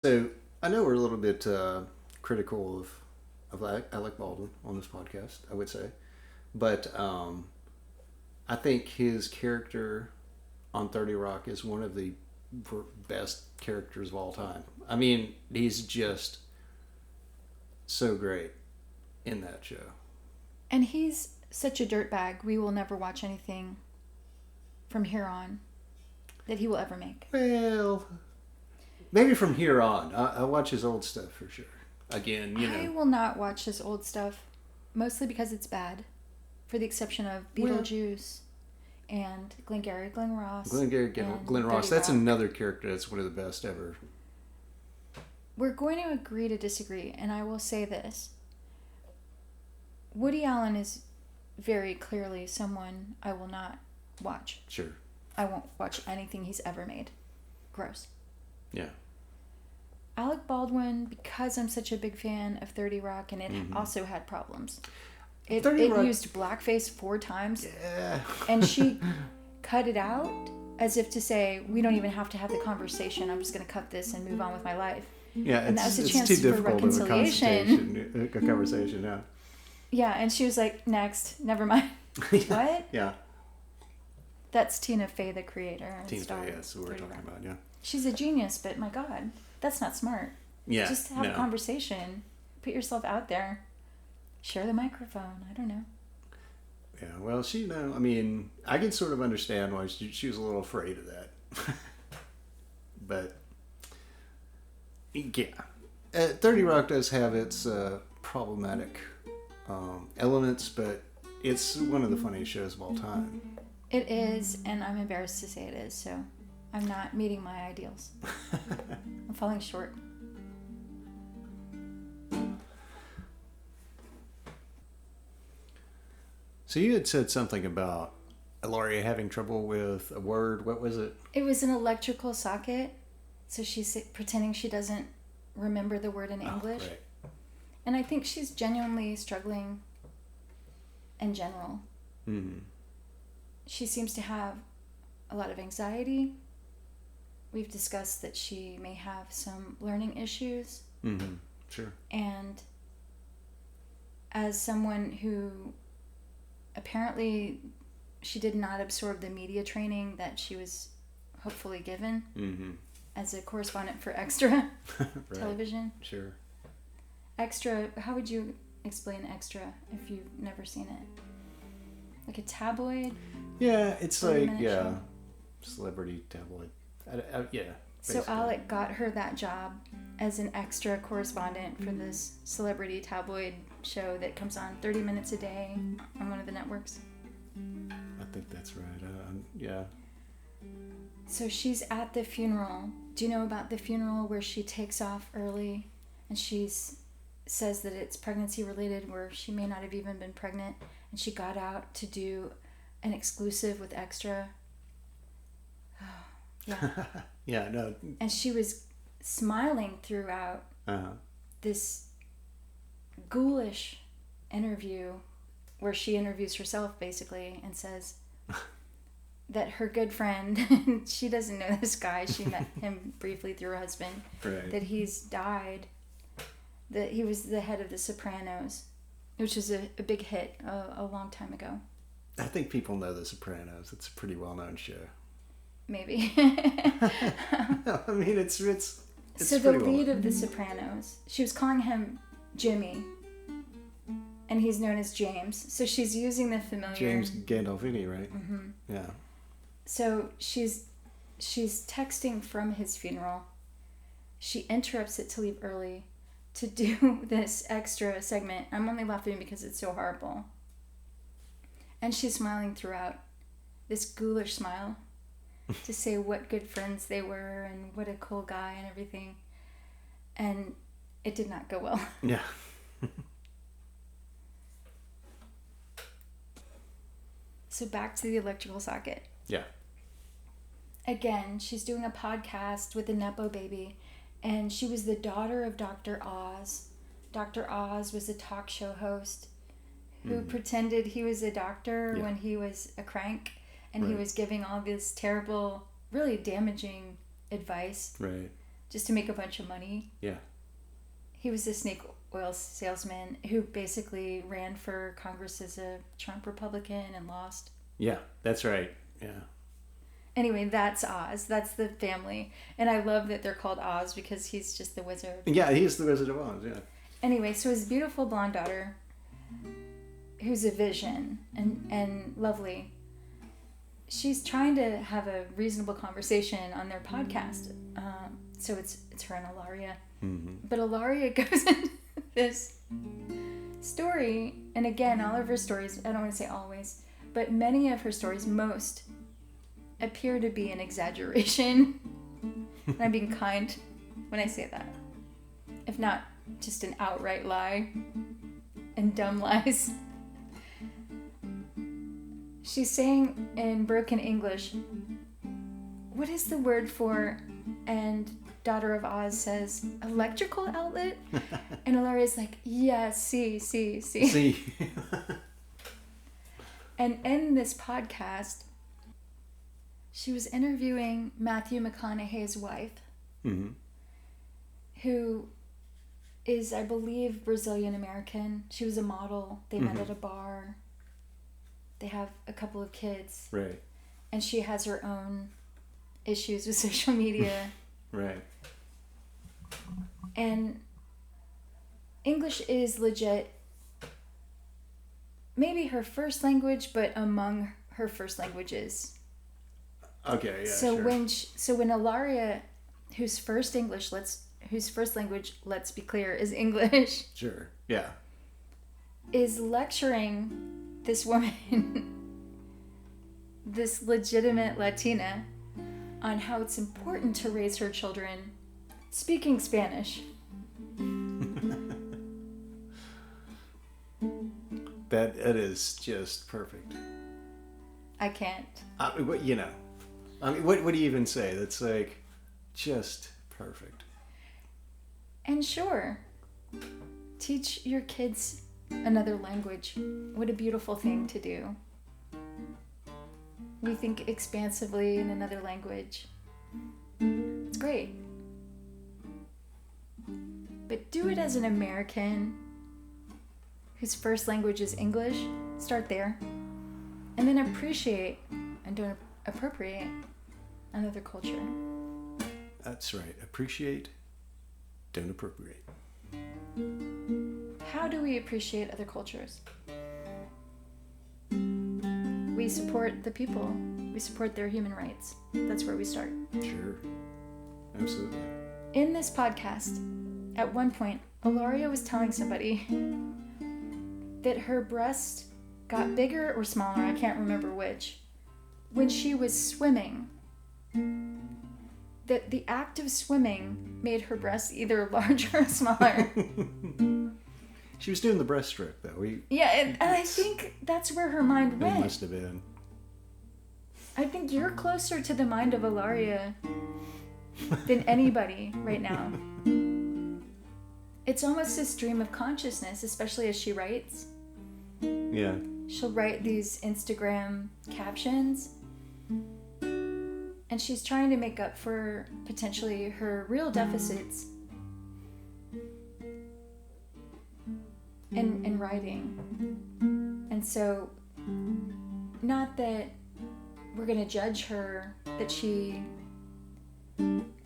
So I know we're a little bit critical of Alec Baldwin on this podcast, I would say, but I think his character on 30 Rock is one of the best characters of all time. I mean, he's just so great in that show. And he's such a dirtbag. We will never watch anything from here on that he will ever make. Well, maybe from here on. I watch his old stuff for sure. Again, I will not watch his old stuff, mostly because it's bad, for the exception of Beetlejuice and Glengarry Glen Ross. Glen Ross. That's another character that's one of the best ever. We're going to agree to disagree, and I will say this. Woody Allen is very clearly someone I will not watch. Sure. I won't watch anything he's ever made. Gross. Yeah. Alec Baldwin, because I'm such a big fan of 30 Rock, and it also had problems. It used blackface 4 times. Yeah. And she cut it out as if to say, we don't even have to have the conversation. I'm just going to cut this and move on with my life. Yeah, and that was a chance too for difficult reconciliation. A conversation, yeah. Yeah, and she was like, next, never mind. What? Yeah. That's Tina Fey, the creator. Tina Fey, yeah, that's what we're talking about, yeah. She's a genius, but my God, that's not smart. Yeah. Just have a conversation. Put yourself out there. Share the microphone. I don't know. Yeah, well, I mean, I can sort of understand why she was a little afraid of that. But, yeah. 30 Rock does have its problematic elements, but it's one of the funniest shows of all time. It is, and I'm embarrassed to say it is, so I'm not meeting my ideals. I'm falling short. So you had said something about Hilaria having trouble with a word. What was it? It was an electrical socket, so she's pretending she doesn't remember the word in English. Right. And I think she's genuinely struggling in general. Mm-hmm. She seems to have a lot of anxiety. We've discussed that she may have some learning issues. Mm-hmm. Sure. And as someone who apparently she did not absorb the media training that she was hopefully given as a correspondent for Extra television. Sure. Extra, how would you explain Extra if you've never seen it? Like a tabloid? Yeah, it's like, celebrity tabloid. Yeah. So Alec got her that job as an extra correspondent for this celebrity tabloid show that comes on 30 minutes a day on one of the networks. I think that's right. Yeah. So she's at the funeral. Do you know about the funeral where she takes off early and says that it's pregnancy related, where she may not have even been pregnant, and she got out to do an exclusive with Extra? Yeah. Yeah, no. And she was smiling throughout this ghoulish interview where she interviews herself basically and says that her good friend, she doesn't know this guy, she met him briefly through her husband, right. that he's died, that he was the head of The Sopranos, which was a big hit a long time ago. I think people know The Sopranos. It's a pretty well-known show. Maybe. I mean, it's so the lead of The Sopranos, she was calling him Jimmy, and he's known as James. So she's using the familiar James Gandolfini, right? Mm-hmm. Yeah. So she's texting from his funeral. She interrupts it to leave early to do this extra segment. I'm only laughing because it's so horrible. And she's smiling throughout, this ghoulish smile, to say what good friends they were and what a cool guy and everything. And it did not go well. Yeah. So back to the electrical socket. Yeah. Again, she's doing a podcast with a Nepo baby, and she was the daughter of Dr. Oz. Dr. Oz was a talk show host who pretended he was a doctor when he was a crank, and he was giving all this terrible, really damaging advice. Right. just to make a bunch of money. Yeah. He was a snake oil salesman who basically ran for Congress as a Trump Republican and lost. Yeah, that's right. Yeah. Anyway, that's Oz. That's the family. And I love that they're called Oz because he's just the wizard. Yeah, he's the Wizard of Oz, yeah. Anyway, so his beautiful blonde daughter, who's a vision and lovely, she's trying to have a reasonable conversation on their podcast. So it's her and Hilaria. Mm-hmm. But Hilaria goes into this story, and again, all of her stories, I don't want to say always, but many of her stories, most, appear to be an exaggeration. And I'm being kind when I say that. If not just an outright lie and dumb lies. She's saying in broken English, what is the word for, and Daughter of Oz says, electrical outlet? And Hilaria's like, yeah, see. See. And in this podcast, she was interviewing Matthew McConaughey's wife, Mm-hmm. who is, I believe, Brazilian American. She was a model. They met at a bar. They have a couple of kids. Right. And she has her own issues with social media. Right. And English is legit maybe her first language, but among her first languages. Okay, yeah, So sure. when Hilaria, whose first language, let's be clear, is English, Sure, yeah. is lecturing this woman, this legitimate Latina, on how it's important to raise her children speaking Spanish. That is just perfect. I can't. I mean, what do you even say? That's like just perfect. And sure, teach your kids another language. What a beautiful thing to do. We think expansively in another language. It's great. But do it as an American whose first language is English. Start there. And then appreciate and don't appropriate another culture. That's right. Appreciate, don't appropriate. How do we appreciate other cultures? We support the people. We support their human rights. That's where we start. Sure. Absolutely. In this podcast, at one point, Hilaria was telling somebody that her breast got bigger or smaller, I can't remember which, when she was swimming. That the act of swimming made her breasts either larger or smaller. She was doing the breaststroke, though. Yeah, and I think that's where her mind went. It must have been. I think you're closer to the mind of Hilaria than anybody right now. It's almost a stream of consciousness, especially as she writes. Yeah. She'll write these Instagram captions, and she's trying to make up for potentially her real deficits in writing. And so, not that we're going to judge her that she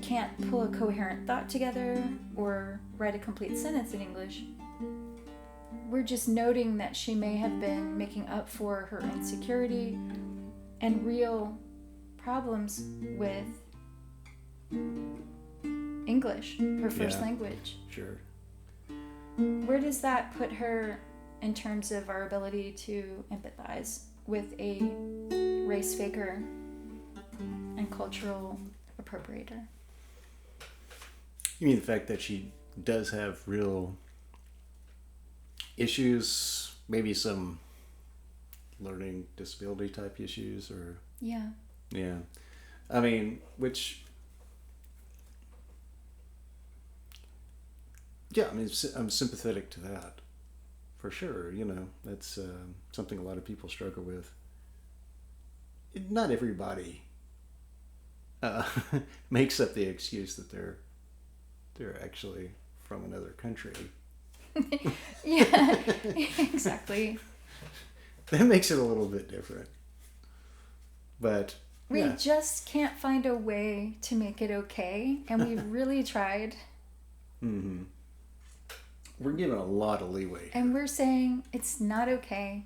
can't pull a coherent thought together or write a complete sentence in English. We're just noting that she may have been making up for her insecurity and real problems with English, her first language. Sure. Where does that put her in terms of our ability to empathize with a race faker and cultural appropriator? You mean the fact that she does have real issues, maybe some learning disability type issues, or Yeah. I mean, which I'm sympathetic to that for sure. That's something a lot of people struggle with. Not everybody makes up the excuse that they're they're actually from another country. Yeah, exactly. That makes it a little bit different. But We yeah. just can't find a way to make it okay, and we've really tried. Mm-hmm. We're given a lot of leeway. And we're saying it's not okay.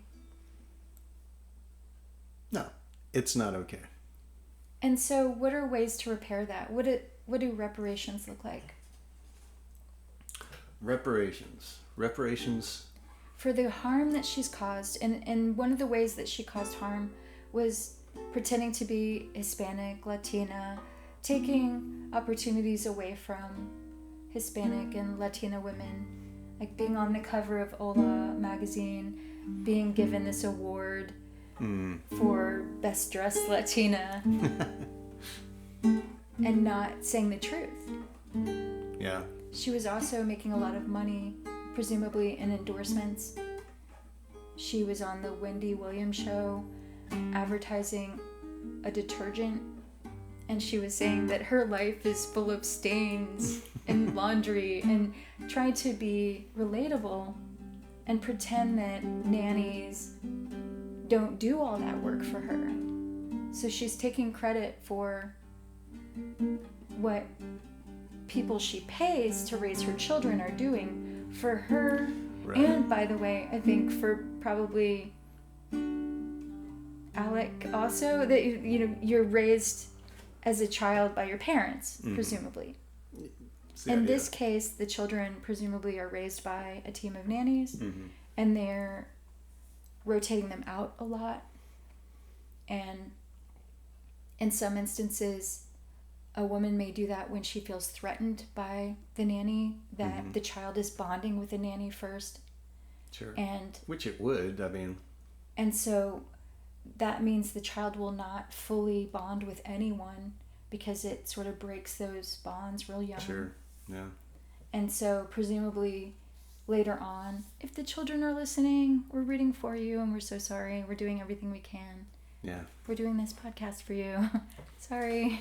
No, it's not okay. And so what are ways to repair that? What do reparations look like? Reparations. For the harm that she's caused, and one of the ways that she caused harm was pretending to be Hispanic, Latina, taking opportunities away from Hispanic and Latina women, like being on the cover of Hola magazine, being given this award for Best Dressed Latina, and not saying the truth. Yeah. She was also making a lot of money, presumably in endorsements. She was on the Wendy Williams show advertising a detergent, and she was saying that her life is full of stains and laundry, and trying to be relatable and pretend that nannies don't do all that work for her. So she's taking credit for what people she pays to raise her children are doing for her. Right. And by the way, I think for probably Alec also, that you're raised as a child by your parents, presumably. In this case, the children presumably are raised by a team of nannies, and they're rotating them out a lot. And in some instances, a woman may do that when she feels threatened by the nanny, that the child is bonding with the nanny first. Sure. And which it would, I mean. And so that means the child will not fully bond with anyone because it sort of breaks those bonds real young. Sure, yeah. And so presumably later on, if the children are listening, we're rooting for you and we're so sorry. We're doing everything we can. Yeah. We're doing this podcast for you. Sorry.